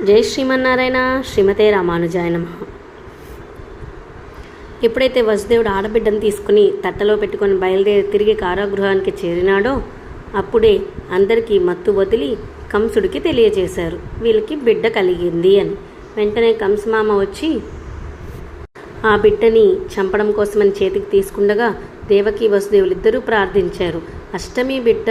జై శ్రీమన్నారాయణ. శ్రీమతే రామానుజాయ నమః. ఎప్పుడైతే వసుదేవుడు ఆడబిడ్డను తీసుకుని తట్టలో పెట్టుకొని బయలుదేరి తిరిగి కారాగృహానికి చేరినాడో అప్పుడే అందరికీ మత్తు వదిలి కంసుడికి తెలియజేశారు వీళ్ళకి బిడ్డ కలిగింది అని. వెంటనే కంసమామ వచ్చి ఆ బిడ్డని చంపడం కోసమని చేతికి తీసుకుండగా దేవకి వసుదేవులిద్దరూ ప్రార్థించారు. అష్టమి బిడ్డ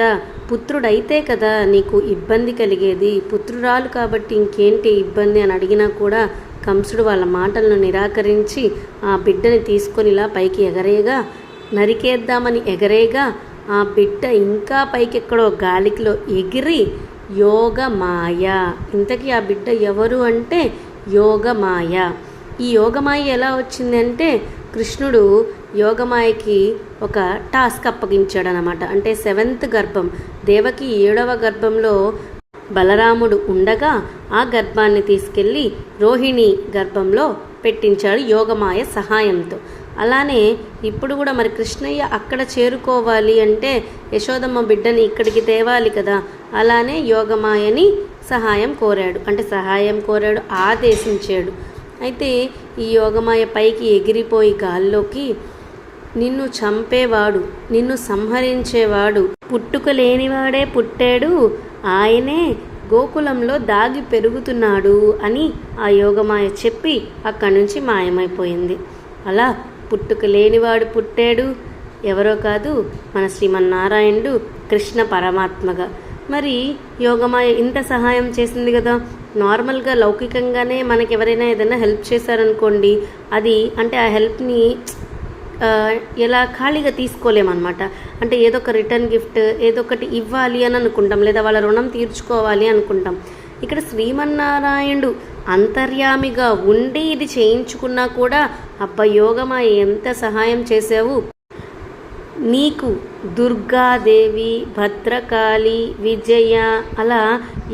పుత్రుడైతే కదా నీకు ఇబ్బంది కలిగేది, పుత్రురాలు కాబట్టి ఇంకేంటి ఇబ్బంది అని అడిగినా కూడా కంసుడు వాళ్ళ మాటలను నిరాకరించి ఆ బిడ్డని తీసుకొని ఇలా పైకి ఎగరేగా, నరికేద్దామని ఎగరేగా ఆ బిడ్డ ఇంకా పైకెక్కడో గాలికిలో ఎగిరి యోగమాయ. ఇంతకీ ఆ బిడ్డ ఎవరు అంటే యోగమాయ. ఈ యోగమాయ ఎలా వచ్చిందంటే కృష్ణుడు యోగమాయకి ఒక టాస్క్ అప్పగించాడనమాట. అంటే 7th గర్భం, దేవకి 7వ గర్భంలో బలరాముడు ఉండగా ఆ గర్భాన్ని తీసుకెళ్ళి రోహిణి గర్భంలో పెట్టించాడు యోగమాయ సహాయంతో. అలానే ఇప్పుడు కూడా మరి కృష్ణయ్య అక్కడ చేరుకోవాలి అంటే యశోదమ్మ బిడ్డని ఇక్కడికి తేవాలి కదా, అలానే యోగమాయని సహాయం కోరాడు. అంటే సహాయం కోరాడు, ఆదేశించాడు. అయితే ఈ యోగమాయ పైకి ఎగిరిపోయి గాల్లోకి నిన్ను చంపేవాడు, నిన్ను సంహరించేవాడు పుట్టుక లేనివాడే పుట్టాడు, ఆయనే గోకులంలో దాగి పెరుగుతున్నాడు అని ఆ యోగమాయ చెప్పి అక్కడి నుంచి మాయమైపోయింది. అలా పుట్టుక లేనివాడు పుట్టాడు, ఎవరో కాదు మన శ్రీమన్నారాయణుడు కృష్ణ పరమాత్మగా. మరి యోగమాయ ఇంత సహాయం చేసింది కదా. నార్మల్గా లౌకికంగానే మనకి ఎవరైనా ఏదైనా హెల్ప్ చేశారనుకోండి, అది అంటే ఆ హెల్ప్ని ఎలా ఖాళీగా తీసుకోలేమన్నమాట. అంటే ఏదో ఒక రిటర్న్ గిఫ్ట్ ఏదో ఒకటి ఇవ్వాలి అని అనుకుంటాం, లేదా వాళ్ళ రుణం తీర్చుకోవాలి అనుకుంటాం. ఇక్కడ శ్రీమన్నారాయణుడు అంతర్యామిగా ఉండి ఇది చేయించుకున్నా కూడా అబ్బా యోగమాయ ఎంత సహాయం చేసావు, నీకు దుర్గాదేవి, భద్రకాళి, విజయ అలా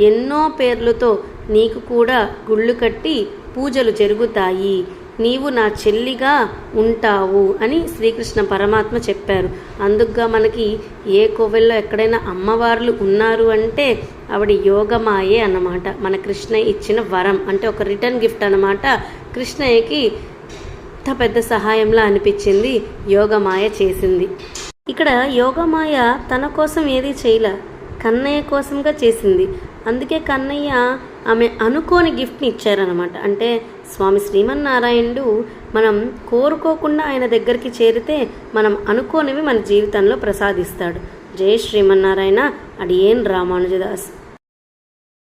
ఎన్నో పేర్లతో నీకు కూడా గుళ్ళు కట్టి పూజలు జరుగుతాయి, నీవు నా చెల్లిగా ఉంటావు అని శ్రీకృష్ణ పరమాత్మ చెప్పారు. అందుకుగా మనకి ఏ కోవెల్లో ఎక్కడైనా అమ్మవార్లు ఉన్నారు అంటే ఆవిడ యోగమాయే అన్నమాట. మన కృష్ణయ్య ఇచ్చిన వరం, అంటే ఒక రిటర్న్ గిఫ్ట్ అన్నమాట. కృష్ణయ్యకి ఇంత పెద్ద సహాయంలా అనిపించింది యోగమాయ చేసింది. ఇక్కడ యోగమాయ తన కోసం ఏది చేయలే, కన్నయ్య కోసంగా చేసింది. అందుకే కన్నయ్య ఆమె అనుకోని గిఫ్ట్ని ఇచ్చారనమాట. అంటే స్వామి శ్రీమన్నారాయణుడు మనం కోరుకోకుండా ఆయన దగ్గరికి చేరితే మనం అనుకోనివి మన జీవితంలో ప్రసాదిస్తాడు. జై శ్రీమన్నారాయణ. అడియేన్ రామానుజదాస్.